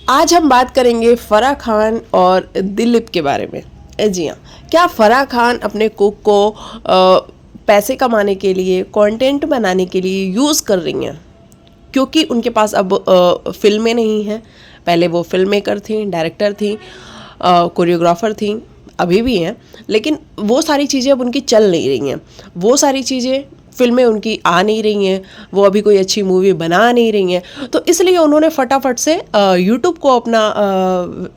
आज हम बात करेंगे फराह खान और दिलीप के बारे में। जी हाँ, क्या फराह खान अपने कुक को पैसे कमाने के लिए, कंटेंट बनाने के लिए यूज़ कर रही हैं? क्योंकि उनके पास अब फिल्में नहीं हैं। पहले वो फिल्म मेकर थी, डायरेक्टर थी, कोरियोग्राफर थी, अभी भी हैं, लेकिन वो सारी चीज़ें अब उनकी चल नहीं रही हैं। वो सारी चीज़ें, फिल्में उनकी आ नहीं रही हैं, वो अभी कोई अच्छी मूवी बना नहीं रही हैं, तो इसलिए उन्होंने फटाफट से यूट्यूब को अपना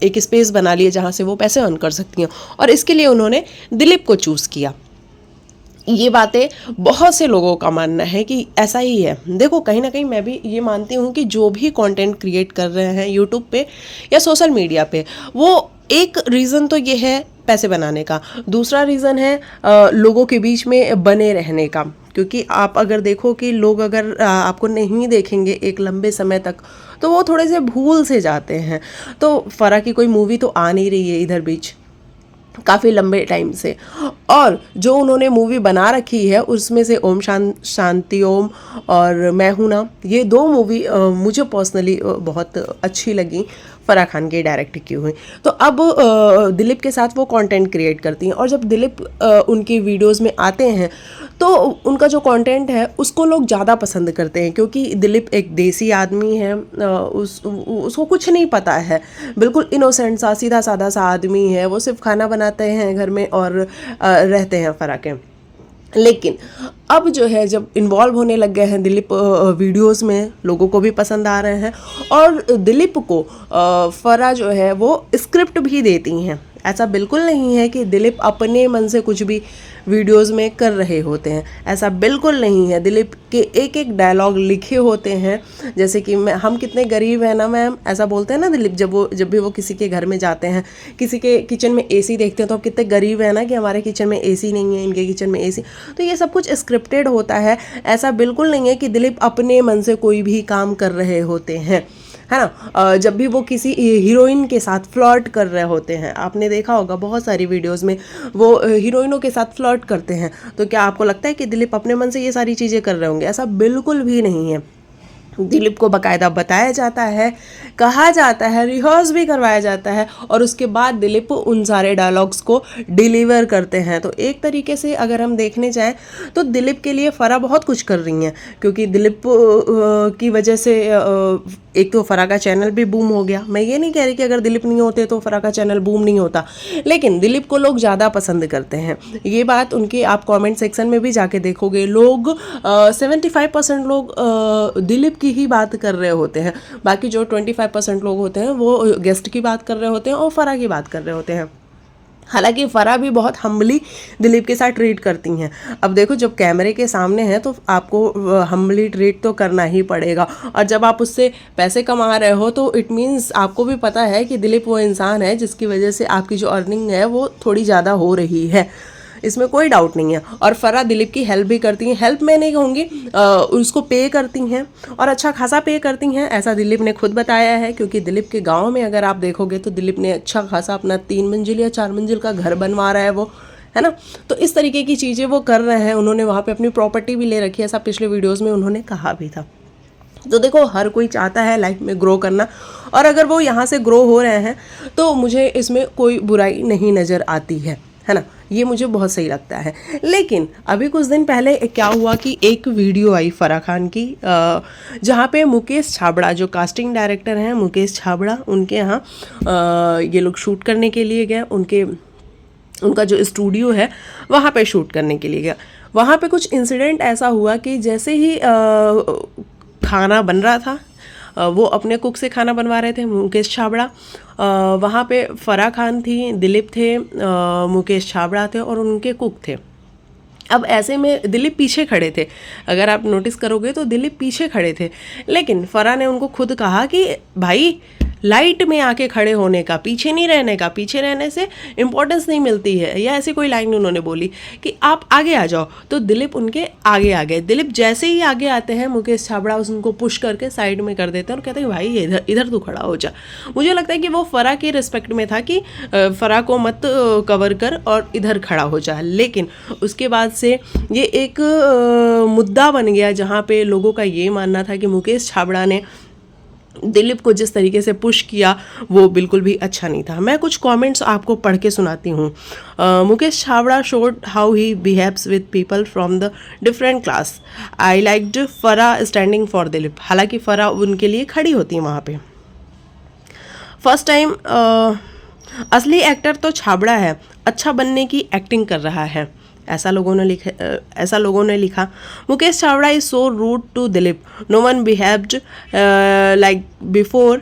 एक स्पेस बना लिया जहाँ से वो पैसे अर्न कर सकती हैं, और इसके लिए उन्होंने दिलीप को चूज़ किया। ये बातें बहुत से लोगों का मानना है कि ऐसा ही है। देखो, कहीं ना कहीं मैं भी ये मानती हूँ कि जो भी कंटेंट क्रिएट कर रहे हैं यूट्यूब पे या सोशल मीडिया पे, वो एक रीज़न तो ये है पैसे बनाने का, दूसरा रीज़न है लोगों के बीच में बने रहने का। क्योंकि आप अगर देखो कि लोग अगर आपको नहीं देखेंगे एक लंबे समय तक, तो वो थोड़े से भूल से जाते हैं। तो फराह की कोई मूवी तो आ नहीं रही है इधर बीच काफ़ी लंबे टाइम से, और जो उन्होंने मूवी बना रखी है उसमें से ओम शांति ओम और मैं हूं ना, ये दो मूवी मुझे पर्सनली बहुत अच्छी लगी, फराह खान की डायरेक्ट की हुई। तो अब दिलीप के साथ वो कंटेंट क्रिएट करती हैं, और जब दिलीप उनकी वीडियोस में आते हैं तो उनका जो कंटेंट है उसको लोग ज़्यादा पसंद करते हैं, क्योंकि दिलीप एक देसी आदमी है, उसको कुछ नहीं पता है, बिल्कुल इनोसेंट सा, सीधा साधा सा आदमी है। वो सिर्फ खाना बनाते हैं घर में और रहते हैं फराह के। लेकिन अब जो है, जब इन्वॉल्व होने लग गए हैं दिलीप वीडियोस में, लोगों को भी पसंद आ रहे हैं, और दिलीप को फराह जो है वो स्क्रिप्ट भी देती हैं। ऐसा बिल्कुल नहीं है कि दिलीप अपने मन से कुछ भी वीडियोस में कर रहे होते हैं, ऐसा बिल्कुल नहीं है। दिलीप के एक एक डायलॉग लिखे होते हैं, जैसे कि हम कितने गरीब हैं ना मैम, ऐसा बोलते हैं ना दिलीप, जब भी वो किसी के घर में जाते हैं, किसी के किचन में एसी देखते हैं तो अब कितने गरीब हैं ना कि हमारे किचन में एसी नहीं है, इनके किचन में एसी। तो ये सब कुछ स्क्रिप्टेड होता है, ऐसा बिल्कुल नहीं है कि दिलीप अपने मन से कोई भी काम कर रहे होते हैं, है ना। जब भी वो किसी हीरोइन के साथ फ्लर्ट कर रहे होते हैं, आपने देखा होगा बहुत सारी वीडियोस में वो हीरोइनों के साथ फ्लर्ट करते हैं, तो क्या आपको लगता है कि दिलीप अपने मन से ये सारी चीज़ें कर रहे होंगे? ऐसा बिल्कुल भी नहीं है। दिलीप को बाकायदा बताया जाता है, कहा जाता है, रिहर्स भी करवाया जाता है, और उसके बाद दिलीप उन सारे डायलॉग्स को डिलीवर करते हैं। तो एक तरीके से अगर हम देखने जाएं तो दिलीप के लिए फराह बहुत कुछ कर रही हैं, क्योंकि दिलीप की वजह से एक तो फराह का चैनल भी बूम हो गया। मैं ये नहीं कह रही कि अगर दिलीप नहीं होते तो फराह का चैनल बूम नहीं होता, लेकिन दिलीप को लोग ज़्यादा पसंद करते हैं। ये बात उनके आप कमेंट सेक्शन में भी जाके देखोगे, लोग 75% लोग दिलीप की ही बात कर रहे होते हैं, बाकी जो 25% लोग होते हैं वो गेस्ट की बात कर रहे होते हैं और फराह की बात कर रहे होते हैं। हालांकि फराह भी बहुत हम्बली दिलीप के साथ ट्रीट करती हैं। अब देखो, जब कैमरे के सामने है तो आपको हम्बली ट्रीट तो करना ही पड़ेगा, और जब आप उससे पैसे कमा रहे हो तो इट मीन्स आपको भी पता है कि दिलीप वो इंसान है जिसकी वजह से आपकी जो अर्निंग है वो थोड़ी ज़्यादा हो रही है, इसमें कोई डाउट नहीं है। और फराह दिलीप की हेल्प भी करती हैं, हेल्प मैं नहीं कहूँगी, उसको पे करती हैं, और अच्छा खासा पे करती हैं, ऐसा दिलीप ने खुद बताया है। क्योंकि दिलीप के गांव में अगर आप देखोगे तो दिलीप ने अच्छा खासा अपना 3 मंजिल या 4 मंजिल का घर बनवा रहा है वो, है ना। तो इस तरीके की चीज़ें वो कर रहे हैं, उन्होंने वहाँ पे अपनी प्रॉपर्टी भी ले रखी है, ऐसा पिछले वीडियोज़ में उन्होंने कहा भी था। तो देखो, हर कोई चाहता है लाइफ में ग्रो करना, और अगर वो यहाँ से ग्रो हो रहे हैं तो मुझे इसमें कोई बुराई नहीं नज़र आती है ना। ये मुझे बहुत सही लगता है। लेकिन अभी कुछ दिन पहले क्या हुआ कि एक वीडियो आई फराह खान की, जहाँ पे मुकेश छाबड़ा, जो कास्टिंग डायरेक्टर हैं मुकेश छाबड़ा, उनके यहाँ ये लोग शूट करने के लिए गए, उनका जो स्टूडियो है वहाँ पे शूट करने के लिए गया। वहाँ पे कुछ इंसिडेंट ऐसा हुआ कि जैसे ही खाना बन रहा था, वो अपने कुक से खाना बनवा रहे थे, मुकेश छाबड़ा, वहाँ पे फराह खान थी, दिलीप थे, मुकेश छाबड़ा थे और उनके कुक थे। अब ऐसे में दिलीप पीछे खड़े थे, अगर आप नोटिस करोगे तो दिलीप पीछे खड़े थे, लेकिन फराह ने उनको खुद कहा कि भाई लाइट में आके खड़े होने का, पीछे नहीं रहने का, पीछे रहने से इम्पोर्टेंस नहीं मिलती है, या ऐसी कोई लाइन उन्होंने बोली कि आप आगे आ जाओ। तो दिलीप उनके आगे आ गए। दिलीप जैसे ही आगे आते हैं, मुकेश छाबड़ा उनको पुश करके साइड में कर देते हैं और कहते हैं भाई इधर इधर तू खड़ा हो जा। मुझे लगता है कि वो फराह की रिस्पेक्ट में था कि फराह को मत कवर कर और इधर खड़ा हो जा। लेकिन उसके बाद से ये एक मुद्दा बन गया जहाँ पे लोगों का ये मानना था कि मुकेश छाबड़ा ने दिलीप को जिस तरीके से पुश किया वो बिल्कुल भी अच्छा नहीं था। मैं कुछ कमेंट्स आपको पढ़ के सुनाती हूँ। Mukesh Chhabra showed how he behaves with people from the different class. I liked फरा स्टैंडिंग फॉर दिलीप। हालांकि फरा उनके लिए खड़ी होती है वहाँ पे। फर्स्ट टाइम असली एक्टर तो छाबड़ा है, अच्छा बनने की एक्टिंग कर रहा है, ऐसा लोगों ने लिखा। Mukesh Chhabra is so rude to Dilip, no one behaved like before,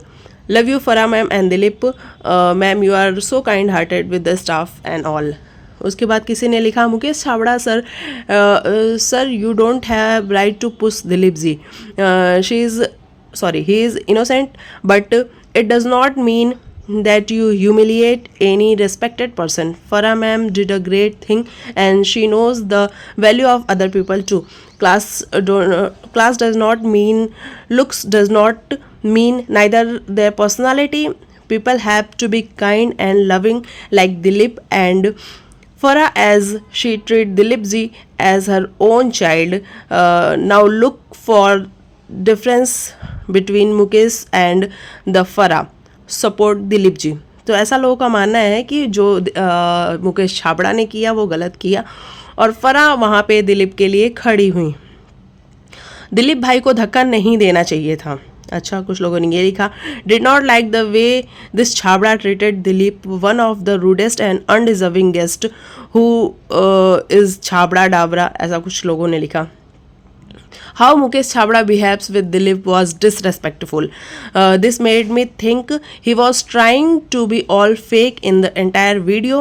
love you Farah ma'am and Dilip ma'am, you are so kind hearted with the staff and all. उसके बाद किसी ने लिखा, Mukesh Chhabra sir you don't have right to push Dilip ji, he is innocent, but it does not mean that you humiliate any respected person. Farah ma'am did a great thing and she knows the value of other people too. Class does not mean looks, does not mean neither their personality. People have to be kind and loving like Dilip and Farah, as she treat Dilip ji as her own child. Now look for difference between Mukesh and the Farah. Support Dilip ji. तो ऐसा लोगों का मानना है कि जो मुकेश छाबड़ा ने किया वो गलत किया और फरा वहाँ पे दिलीप के लिए खड़ी हुई। दिलीप भाई को धक्का नहीं देना चाहिए था। अच्छा, कुछ लोगों ने ये लिखा, did not like the way this Chhabra treated Dilip, one of the rudest and undeserving guest who is Chhabra Dabra, ऐसा कुछ लोगों ने लिखा। How Mukesh Chhabra behaves with Dilip was disrespectful. This made me think he was trying to be all fake in the entire video.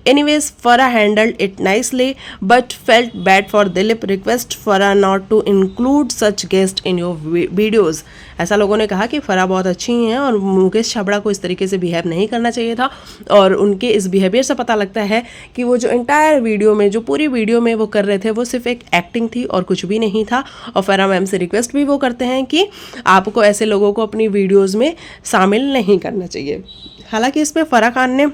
Anyways, Farah handled it nicely but felt bad for Dilip. Request Farah not to include such guests in your videos. ऐसा लोगों ने कहा कि फरा बहुत अच्छी हैं और मुकेश छाबड़ा को इस तरीके से बिहेव नहीं करना चाहिए था और उनके इस बिहेवियर से पता लगता है कि वो जो एंटायर वीडियो में, जो पूरी वीडियो में वो कर रहे थे वो सिर्फ एक एक्टिंग थी और कुछ भी नहीं था। और फरा मैम से रिक्वेस्ट भी वो करते हैं कि आपको ऐसे लोगों को अपनी वीडियोज़ में शामिल नहीं करना चाहिए। हालांकि इस पर फरा खान ने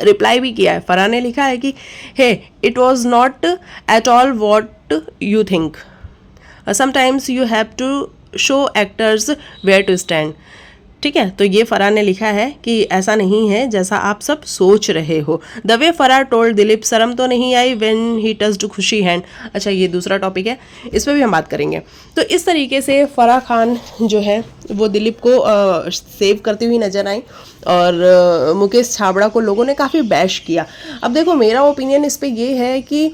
रिप्लाई भी किया है। फरा ने लिखा है कि hey, it was not at all what you think, sometimes you have to show actors where to stand. ठीक है, तो ये फरा ने लिखा है कि ऐसा नहीं है जैसा आप सब सोच रहे हो। द वे फरा टोल्ड दिलीप, शर्म तो नहीं आई व्हेन ही टच्ड खुशी हैंड। अच्छा, ये दूसरा टॉपिक है, इस पर भी हम बात करेंगे। तो इस तरीके से फरा खान जो है वो दिलीप को सेव करती हुई नजर आई और मुकेश छाबड़ा को लोगों ने काफ़ी बैश किया। अब देखो, मेरा ओपिनियन इस पे ये है कि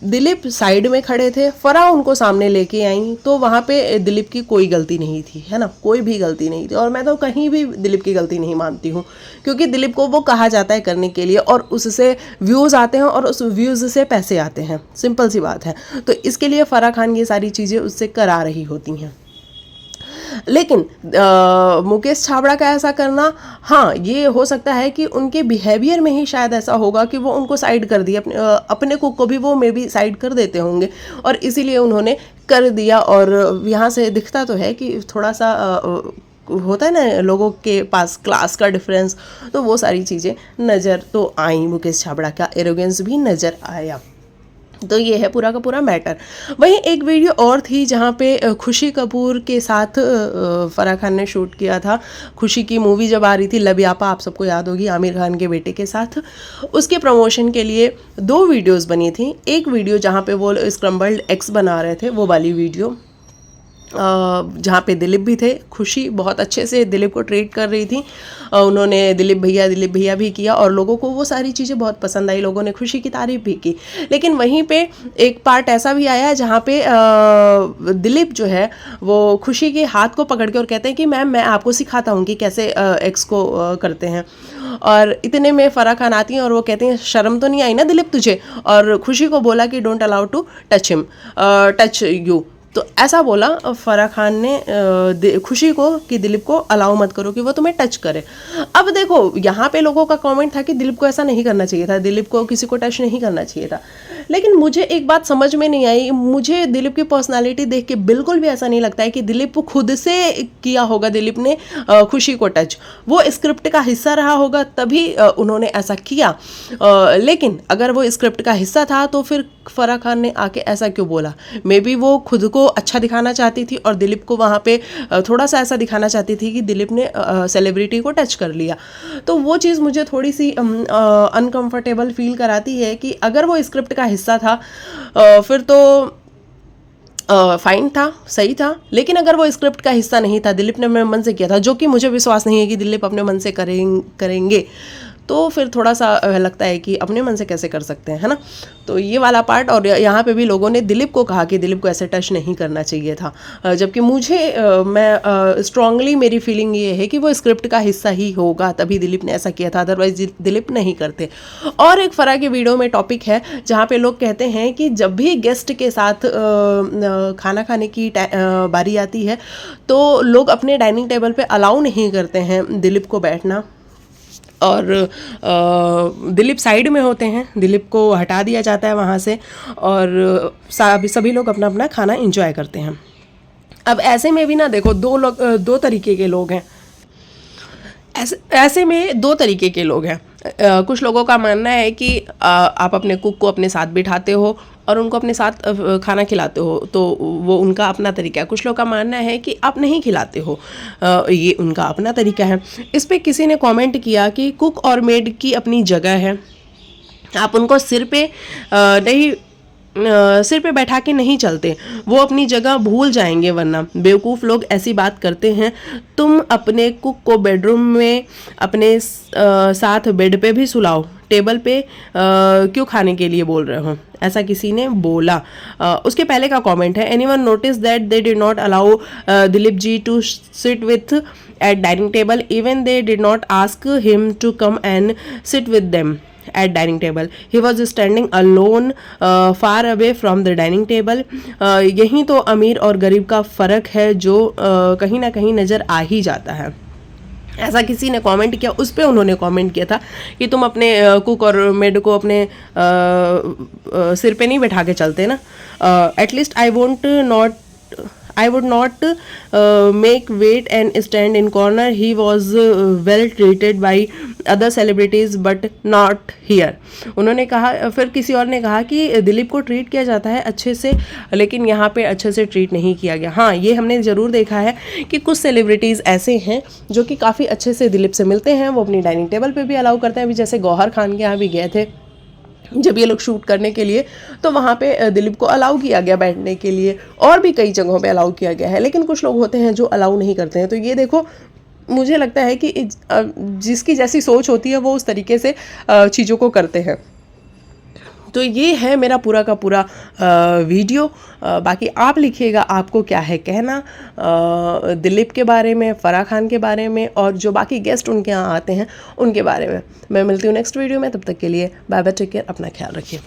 दिलीप साइड में खड़े थे, फरा उनको सामने लेके आई, तो वहाँ पे दिलीप की कोई गलती नहीं थी, है ना, कोई भी गलती नहीं थी। और मैं तो कहीं भी दिलीप की गलती नहीं मानती हूँ, क्योंकि दिलीप को वो कहा जाता है करने के लिए और उससे व्यूज़ आते हैं और उस व्यूज़ से पैसे आते हैं, सिंपल सी बात है। तो इसके लिए फरा खान ये सारी चीज़ें उससे करा रही होती हैं। लेकिन मुकेश छाबड़ा का ऐसा करना, हाँ, ये हो सकता है कि उनके बिहेवियर में ही शायद ऐसा होगा कि वो उनको साइड कर दिया, अपने को भी वो मे बी साइड कर देते होंगे और इसीलिए उन्होंने कर दिया। और यहाँ से दिखता तो है कि थोड़ा सा होता है ना लोगों के पास क्लास का डिफरेंस, तो वो सारी चीज़ें नज़र तो आई, मुकेश छाबड़ा का एरोगेंस भी नज़र आया। तो ये है पूरा का पूरा मैटर। वहीं एक वीडियो और थी जहाँ पे खुशी कपूर के साथ फरा खान ने शूट किया था। खुशी की मूवी जब आ रही थी लबियापा, आप सबको याद होगी, आमिर खान के बेटे के साथ, उसके प्रमोशन के लिए 2 वीडियोस बनी थी। एक वीडियो जहाँ पे वो स्क्रम्बल्ड एग्स बना रहे थे, वो वाली वीडियो जहाँ पे दिलीप भी थे। खुशी बहुत अच्छे से दिलीप को ट्रीट कर रही थी, उन्होंने दिलीप भैया भी किया और लोगों को वो सारी चीज़ें बहुत पसंद आई, लोगों ने खुशी की तारीफ भी की। लेकिन वहीं पे एक पार्ट ऐसा भी आया जहाँ पे दिलीप जो है वो खुशी के हाथ को पकड़ के और कहते हैं कि मैम मैं आपको सिखाता हूँ कि कैसे एक्स को करते हैं। और इतने में फरा खान आती हैं और वो कहते हैं शर्म तो नहीं आई ना दिलीप तुझे, और खुशी को बोला कि don't allow to touch you. तो ऐसा बोला फरा खान ने खुशी को कि दिलीप को अलाउ मत करो कि वो तुम्हें टच करे। अब देखो, यहाँ पे लोगों का कमेंट था कि दिलीप को ऐसा नहीं करना चाहिए था, दिलीप को किसी को टच नहीं करना चाहिए था। लेकिन मुझे एक बात समझ में नहीं आई, मुझे दिलीप की पर्सनालिटी देख के बिल्कुल भी ऐसा नहीं लगता है कि दिलीप खुद से किया होगा दिलीप ने खुशी को टच। वो स्क्रिप्ट का हिस्सा रहा होगा तभी उन्होंने ऐसा किया। लेकिन अगर वो स्क्रिप्ट का हिस्सा था तो फिर फराह खान ने आके ऐसा क्यों बोला? मे बी वो खुद को अच्छा दिखाना चाहती थी और दिलीप को वहाँ पे थोड़ा सा ऐसा दिखाना चाहती थी कि दिलीप ने सेलिब्रिटी को टच कर लिया। तो वो चीज़ मुझे थोड़ी सी अनकंफर्टेबल फील कराती है कि अगर वो स्क्रिप्ट का हिस्सा था फिर तो फाइन था, सही था। लेकिन अगर वो स्क्रिप्ट का हिस्सा नहीं था, दिलीप ने अपने मन से किया था, जो कि मुझे विश्वास नहीं है कि दिलीप अपने मन से करेंगे, तो फिर थोड़ा सा लगता है कि अपने मन से कैसे कर सकते हैं, है ना। तो ये वाला पार्ट, और यहाँ पे भी लोगों ने दिलीप को कहा कि दिलीप को ऐसे टच नहीं करना चाहिए था, जबकि मुझे मैं स्ट्रांगली मेरी फीलिंग ये है कि वो स्क्रिप्ट का हिस्सा ही होगा तभी दिलीप ने ऐसा किया था, अदरवाइज दिलीप नहीं करते। और एक फराह के वीडियो में टॉपिक है जहाँ पे लोग कहते हैं कि जब भी गेस्ट के साथ खाना खाने की बारी आती है तो लोग अपने डाइनिंग टेबल पे अलाउ नहीं करते हैं दिलीप को बैठना, और दिलीप साइड में होते हैं, दिलीप को हटा दिया जाता है वहाँ से, और सभी लोग अपना अपना खाना एंजॉय करते हैं। अब ऐसे में भी ना देखो, दो तरीके के लोग हैं। ऐसे में दो तरीके के लोग हैं। कुछ लोगों का मानना है कि आप अपने कुक को अपने साथ बिठाते हो और उनको अपने साथ खाना खिलाते हो, तो वो उनका अपना तरीका है। कुछ लोगों का मानना है कि आप नहीं खिलाते हो, ये उनका अपना तरीका है। इस पे किसी ने कमेंट किया कि कुक और मेड की अपनी जगह है, आप उनको सिर पे बैठा के नहीं चलते, वो अपनी जगह भूल जाएंगे, वरना बेवकूफ़ लोग ऐसी बात करते हैं। तुम अपने कुक को बेडरूम में अपने साथ बेड पे भी सुलाओ, टेबल पे क्यों खाने के लिए बोल रहे हो, ऐसा किसी ने बोला। उसके पहले का कमेंट है, anyone notice that they did not allow Dilip ji to sit with at dining table, even they did not ask him to come and sit with them at dining table. He was standing alone far away from the dining table. यही तो अमीर और गरीब का फ़र्क है जो कहीं ना कहीं नज़र आ ही जाता है, ऐसा किसी ने कमेंट किया। उस पर उन्होंने कमेंट किया था कि तुम अपने कुक और मेड को अपने सिर पे नहीं बैठा के चलते ना। At least I would not make wait and stand in corner. He was well treated by other celebrities but not here. उन्होंने कहा, फिर किसी और ने कहा कि दिलीप को ट्रीट किया जाता है अच्छे से, लेकिन यहाँ पे अच्छे से ट्रीट नहीं किया गया। हाँ, ये हमने ज़रूर देखा है कि कुछ सेलिब्रिटीज़ ऐसे हैं जो कि काफ़ी अच्छे से दिलीप से मिलते हैं, वो अपनी डाइनिंग टेबल पे भी अलाउ करते हैं। अभी जैसे गौहर खान के यहाँ भी गए थे जब ये लोग शूट करने के लिए, तो वहाँ पे दिलीप को अलाउ किया गया बैठने के लिए, और भी कई जगहों पे अलाउ किया गया है। लेकिन कुछ लोग होते हैं जो अलाउ नहीं करते हैं। तो ये देखो, मुझे लगता है कि जिसकी जैसी सोच होती है वो उस तरीके से चीज़ों को करते हैं। तो ये है मेरा पूरा का पूरा वीडियो। बाकी आप लिखिएगा आपको क्या है कहना दिलीप के बारे में, फराह खान के बारे में, और जो बाकी गेस्ट उनके यहाँ आते हैं उनके बारे में। मैं मिलती हूँ नेक्स्ट वीडियो में, तब तक के लिए बाय बाय, टेक केयर, अपना ख्याल रखिए।